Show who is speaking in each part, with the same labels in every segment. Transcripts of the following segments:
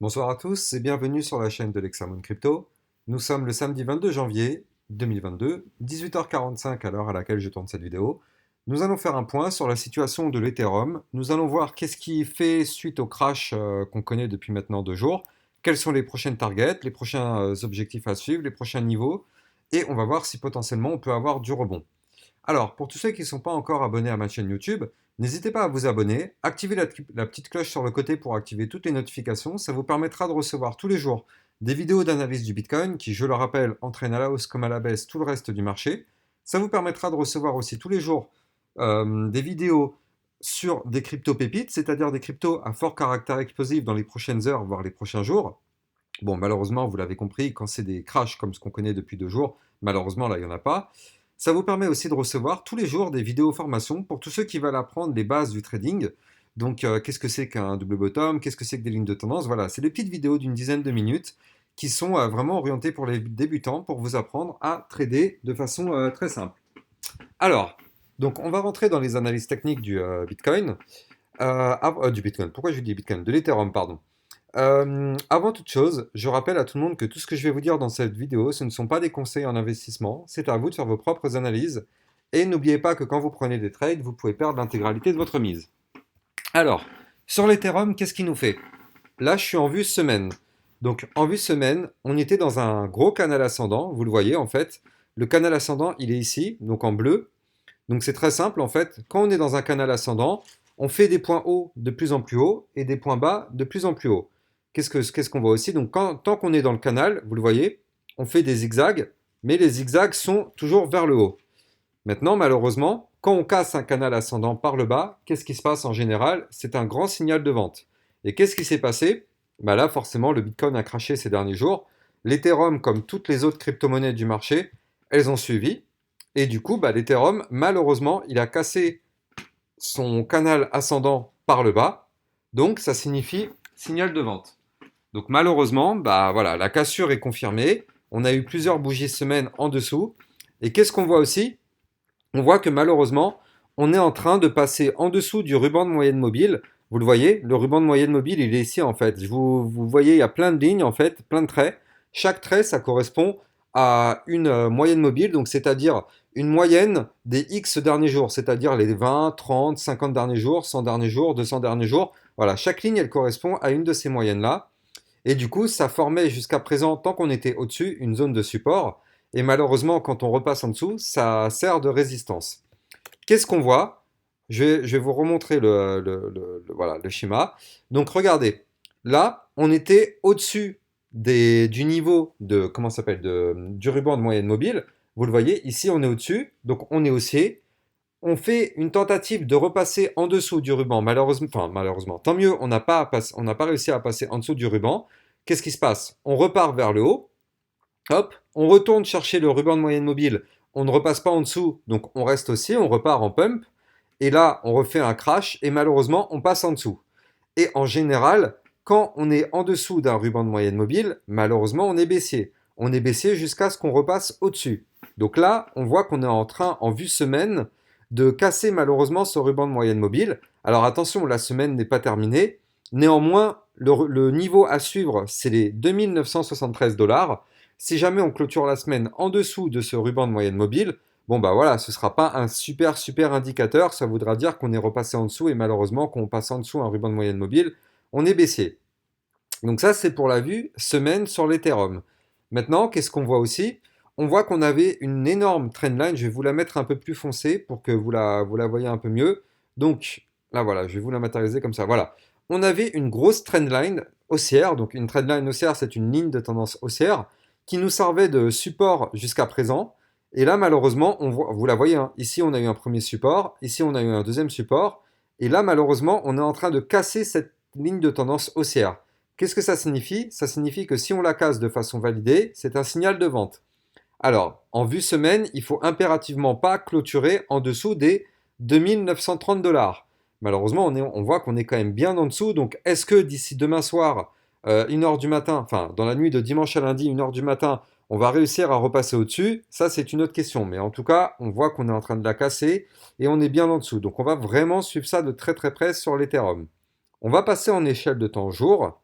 Speaker 1: Bonsoir à tous et bienvenue sur la chaîne de l'Hexamone Crypto. Nous sommes le samedi 22 janvier 2022, 18h45 à l'heure à laquelle je tourne cette vidéo. Nous allons faire un point sur la situation de l'Ethereum. Nous allons voir qu'est-ce qui fait suite au crash qu'on connaît depuis maintenant 2 jours, quelles sont les prochaines targets, les prochains objectifs à suivre, les prochains niveaux, et on va voir si potentiellement on peut avoir du rebond. Alors, pour tous ceux qui ne sont pas encore abonnés à ma chaîne YouTube, n'hésitez pas à vous abonner, activez la petite cloche sur le côté pour activer toutes les notifications, ça vous permettra de recevoir tous les jours des vidéos d'analyse du Bitcoin qui, je le rappelle, entraînent à la hausse comme à la baisse tout le reste du marché. Ça vous permettra de recevoir aussi tous les jours des vidéos sur des cryptos pépites, c'est-à-dire des cryptos à fort caractère explosif dans les prochaines heures, voire les prochains jours. Bon, malheureusement, vous l'avez compris, quand c'est des crashs comme ce qu'on connaît depuis 2 jours, malheureusement, là, il n'y en a pas. Ça vous permet aussi de recevoir tous les jours des vidéos formations pour tous ceux qui veulent apprendre les bases du trading. Donc, qu'est-ce que c'est qu'un double bottom? Qu'est-ce que c'est que des lignes de tendance? Voilà, c'est des petites vidéos d'une dizaine de minutes qui sont vraiment orientées pour les débutants pour vous apprendre à trader de façon très simple. Alors, donc, on va rentrer dans les analyses techniques du Bitcoin. Du Bitcoin, pourquoi je dis Bitcoin? De l'Ethereum, pardon. Avant toute chose, je rappelle à tout le monde que tout ce que je vais vous dire dans cette vidéo, ce ne sont pas des conseils en investissement, c'est à vous de faire vos propres analyses. Et n'oubliez pas que quand vous prenez des trades, vous pouvez perdre l'intégralité de votre mise. Alors, sur l'Ethereum, qu'est-ce qu'il nous fait? Là, je suis en vue semaine. Donc, en vue semaine, on était dans un gros canal ascendant, vous le voyez en fait. Le canal ascendant, il est ici, donc en bleu. Donc, c'est très simple en fait. Quand on est dans un canal ascendant, on fait des points hauts de plus en plus hauts et des points bas de plus en plus hauts. Qu'est-ce qu'on voit aussi? Donc, tant qu'on est dans le canal, vous le voyez, on fait des zigzags, mais les zigzags sont toujours vers le haut. Maintenant, malheureusement, quand on casse un canal ascendant par le bas, qu'est-ce qui se passe en général? C'est un grand signal de vente. Et qu'est-ce qui s'est passé? Bah là, forcément, le Bitcoin a craché ces derniers jours. L'Ethereum, comme toutes les autres crypto-monnaies du marché, elles ont suivi. Et du coup, bah, l'Ethereum, malheureusement, il a cassé son canal ascendant par le bas. Donc, ça signifie signal de vente. Donc malheureusement, bah voilà, la cassure est confirmée. On a eu plusieurs bougies semaines en dessous. Et qu'est-ce qu'on voit aussi? On voit que malheureusement, on est en train de passer en dessous du ruban de moyenne mobile. Vous le voyez, le ruban de moyenne mobile, il est ici en fait. Vous voyez, il y a plein de lignes en fait, plein de traits. Chaque trait, ça correspond à une moyenne mobile, donc c'est-à-dire une moyenne des X derniers jours, c'est-à-dire les 20, 30, 50 derniers jours, 100 derniers jours, 200 derniers jours. Voilà, chaque ligne, elle correspond à une de ces moyennes-là. Et du coup, ça formait jusqu'à présent, tant qu'on était au-dessus, une zone de support. Et malheureusement, quand on repasse en dessous, ça sert de résistance. Qu'est-ce qu'on voit? Je vais vous remontrer voilà, le schéma. Donc regardez, là, on était au-dessus du niveau de, comment ça s'appelle, du ruban de moyenne mobile. Vous le voyez, ici, on est au-dessus, donc on est haussier. On fait une tentative de repasser en dessous du ruban. Malheureusement, enfin malheureusement, tant mieux, on n'a pas réussi à passer en dessous du ruban. Qu'est-ce qui se passe? On repart vers le haut. Hop, on retourne chercher le ruban de moyenne mobile. On ne repasse pas en dessous, donc on reste aussi, on repart en pump. Et là, on refait un crash et malheureusement, on passe en dessous. Et en général, quand on est en dessous d'un ruban de moyenne mobile, malheureusement, on est baissier. On est baissier jusqu'à ce qu'on repasse au-dessus. Donc là, on voit qu'on est en train, en vue semaine, de casser malheureusement ce ruban de moyenne mobile. Alors attention, la semaine n'est pas terminée. Néanmoins, le niveau à suivre, c'est les 2973 dollars. Si jamais on clôture la semaine en dessous de ce ruban de moyenne mobile, bon bah voilà, ce ne sera pas un super indicateur, ça voudra dire qu'on est repassé en dessous et malheureusement quand on passe en dessous un ruban de moyenne mobile, on est baissier. Donc ça c'est pour la vue semaine sur l'Ethereum. Maintenant, qu'est-ce qu'on voit aussi? On voit qu'on avait une énorme trendline, je vais vous la mettre un peu plus foncée pour que vous la voyez un peu mieux. Donc là voilà, je vais vous la matérialiser comme ça. Voilà. On avait une grosse trendline haussière, donc une trendline haussière c'est une ligne de tendance haussière qui nous servait de support jusqu'à présent. Et là, malheureusement, vous la voyez, hein, ici on a eu un premier support, ici on a eu un deuxième support, et là, malheureusement, on est en train de casser cette ligne de tendance haussière. Qu'est-ce que ça signifie? Ça signifie que si on la casse de façon validée, c'est un signal de vente. Alors, en vue semaine, il faut impérativement pas clôturer en dessous des 2930 dollars. Malheureusement, on voit qu'on est quand même bien en dessous. Donc, est-ce que d'ici demain soir, 1h du matin, enfin, dans la nuit de dimanche à lundi, 1h du matin, on va réussir à repasser au-dessus? Ça, c'est une autre question. Mais en tout cas, on voit qu'on est en train de la casser et on est bien en dessous. Donc, on va vraiment suivre ça de très très près sur l'Ethereum. On va passer en échelle de temps jour.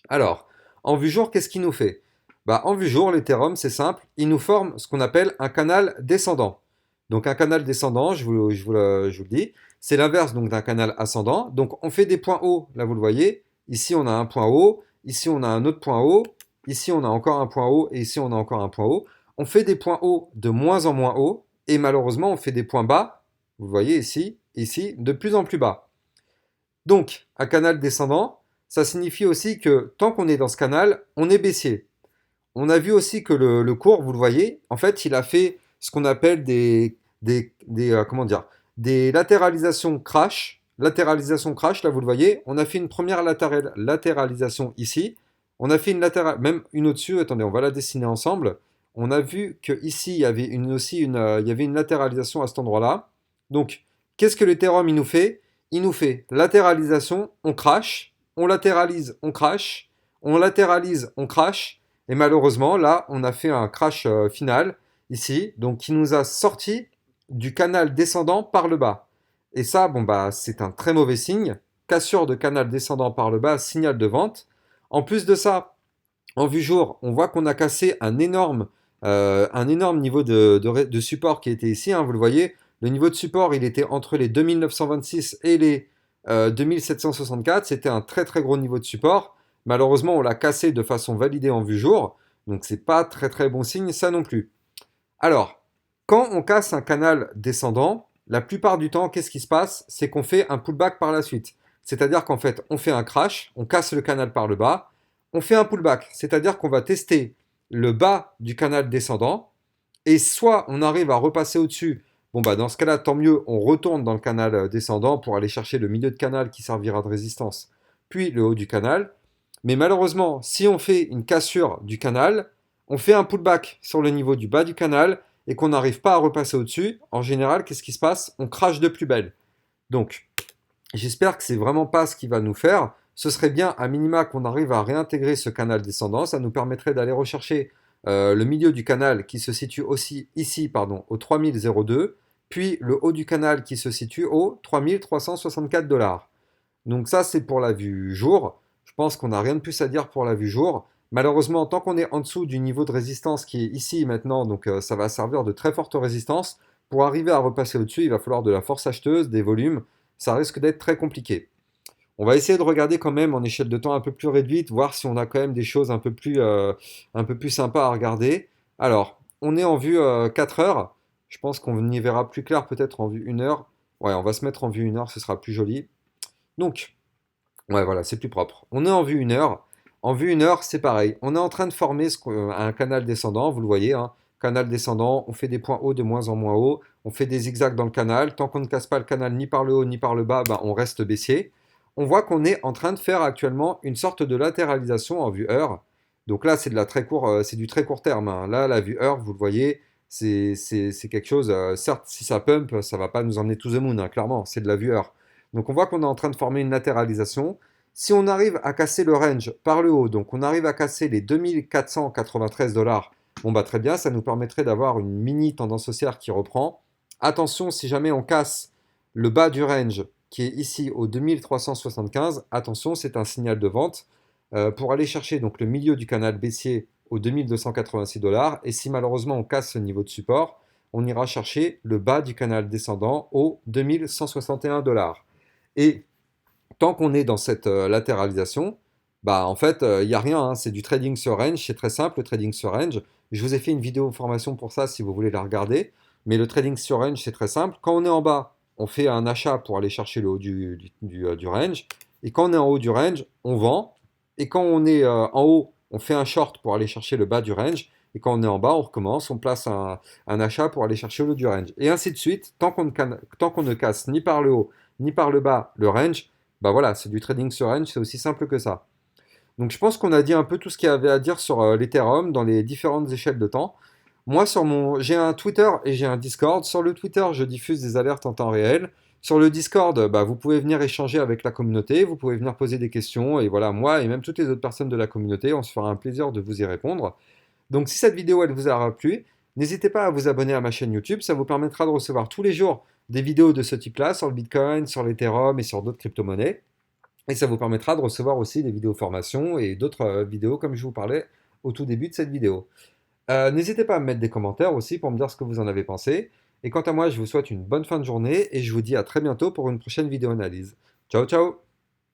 Speaker 1: Alors, en vue jour, qu'est-ce qu'il nous fait? Bah, en vue jour, l'Ethereum, c'est simple, il nous forme ce qu'on appelle un canal descendant. Donc un canal descendant, je vous le dis, c'est l'inverse donc d'un canal ascendant. Donc on fait des points hauts, là vous le voyez, ici on a un point haut, ici on a un autre point haut, ici on a encore un point haut, et ici on a encore un point haut. On fait des points hauts de moins en moins hauts, et malheureusement on fait des points bas, vous le voyez ici, ici, de plus en plus bas. Donc, un canal descendant, ça signifie aussi que tant qu'on est dans ce canal, on est baissier. On a vu aussi que le cours, vous le voyez, en fait, il a fait ce qu'on appelle comment dire, des latéralisations crash. Latéralisation crash, là vous le voyez, on a fait une première latéralisation ici. On a fait une latérale, même une au-dessus, attendez, on va la dessiner ensemble. On a vu que ici il y avait il y avait une latéralisation à cet endroit-là. Donc, qu'est-ce que l'Ethereum il nous fait? Il nous fait latéralisation, on crash, on latéralise, on crash, on latéralise, on crash, et malheureusement, là, on a fait un crash final, ici, donc qui nous a sorti du canal descendant par le bas. Et ça, bon, bah, c'est un très mauvais signe. Cassure de canal descendant par le bas, signal de vente. En plus de ça, en vue jour, on voit qu'on a cassé un énorme niveau de support qui était ici, hein, vous le voyez. Le niveau de support, il était entre les 2926 et les 2764. C'était un très très gros niveau de support. Malheureusement, on l'a cassé de façon validée en vue jour. Donc c'est pas très très bon signe, ça non plus. Alors, quand on casse un canal descendant, la plupart du temps, qu'est-ce qui se passe? C'est qu'on fait un pullback par la suite. C'est-à-dire qu'en fait, on fait un crash, on casse le canal par le bas, on fait un pullback. C'est-à-dire qu'on va tester le bas du canal descendant, et soit on arrive à repasser au-dessus, bon bah dans ce cas-là, tant mieux, on retourne dans le canal descendant pour aller chercher le milieu de canal qui servira de résistance, puis le haut du canal. Mais malheureusement, si on fait une cassure du canal, on fait un pullback sur le niveau du bas du canal et qu'on n'arrive pas à repasser au-dessus, en général, qu'est-ce qui se passe? On crache de plus belle. Donc, j'espère que c'est vraiment pas ce qui va nous faire. Ce serait bien à minima qu'on arrive à réintégrer ce canal descendant. Ça nous permettrait d'aller rechercher le milieu du canal qui se situe aussi ici, pardon, au 3002, puis le haut du canal qui se situe au 3364 $. Donc ça, c'est pour la vue jour. Je pense qu'on n'a rien de plus à dire pour la vue jour. Malheureusement, tant qu'on est en dessous du niveau de résistance qui est ici maintenant, donc ça va servir de très forte résistance. Pour arriver à repasser au-dessus, il va falloir de la force acheteuse, des volumes. Ça risque d'être très compliqué. On va essayer de regarder quand même en échelle de temps un peu plus réduite, voir si on a quand même des choses un peu plus sympas à regarder. Alors, on est en vue 4 heures. Je pense qu'on y verra plus clair peut-être en vue 1 heure. Ouais, on va se mettre en vue 1 heure, ce sera plus joli. Donc, ouais, voilà, c'est plus propre. On est en vue 1 heure. En vue 1 heure, c'est pareil. On est en train de former un canal descendant, vous le voyez, hein. Canal descendant, on fait des points hauts de moins en moins hauts, on fait des zigzags dans le canal. Tant qu'on ne casse pas le canal ni par le haut ni par le bas, bah, on reste baissier. On voit qu'on est en train de faire actuellement une sorte de latéralisation en vue heure. Donc là, c'est de la très court, c'est du très court terme, hein. Là, la vue heure, vous le voyez, c'est quelque chose. Certes, si ça pump, ça va pas nous emmener to the moon, hein, clairement, c'est de la vue heure. Donc on voit qu'on est en train de former une latéralisation. Si on arrive à casser le range par le haut, donc on arrive à casser les 2493 $, bon bah très bien, ça nous permettrait d'avoir une mini tendance haussière qui reprend. Attention, si jamais on casse le bas du range qui est ici au 2375, attention, c'est un signal de vente pour aller chercher donc le milieu du canal baissier au 2286 $. Et si malheureusement on casse ce niveau de support, on ira chercher le bas du canal descendant au 2161 $. Et tant qu'on est dans cette latéralisation, bah en fait, il n'y a rien, hein, c'est du trading sur range, c'est très simple le trading sur range. Je vous ai fait une vidéo formation pour ça si vous voulez la regarder. Mais le trading sur range, c'est très simple. Quand on est en bas, on fait un achat pour aller chercher le haut du range. Et quand on est en haut du range, on vend. Et quand on est en haut, on fait un short pour aller chercher le bas du range. Et quand on est en bas, on recommence, on place un achat pour aller chercher le haut du range. Et ainsi de suite, tant qu'on ne casse ni par le haut ni par le bas le range, bah voilà, c'est du trading sur range, c'est aussi simple que ça. Donc je pense qu'on a dit un peu tout ce qu'il y avait à dire sur l'Ethereum dans les différentes échelles de temps. Moi, j'ai un Twitter et j'ai un Discord. Sur le Twitter, je diffuse des alertes en temps réel. Sur le Discord, bah, vous pouvez venir échanger avec la communauté, vous pouvez venir poser des questions, et voilà, moi et même toutes les autres personnes de la communauté, on se fera un plaisir de vous y répondre. Donc si cette vidéo elle vous aura plu, n'hésitez pas à vous abonner à ma chaîne YouTube, ça vous permettra de recevoir tous les jours des vidéos de ce type-là sur le Bitcoin, sur l'Ethereum et sur d'autres crypto-monnaies. Et ça vous permettra de recevoir aussi des vidéos formation et d'autres vidéos comme je vous parlais au tout début de cette vidéo. N'hésitez pas à me mettre des commentaires aussi pour me dire ce que vous en avez pensé. Et quant à moi, je vous souhaite une bonne fin de journée et je vous dis à très bientôt pour une prochaine vidéo analyse. Ciao ciao!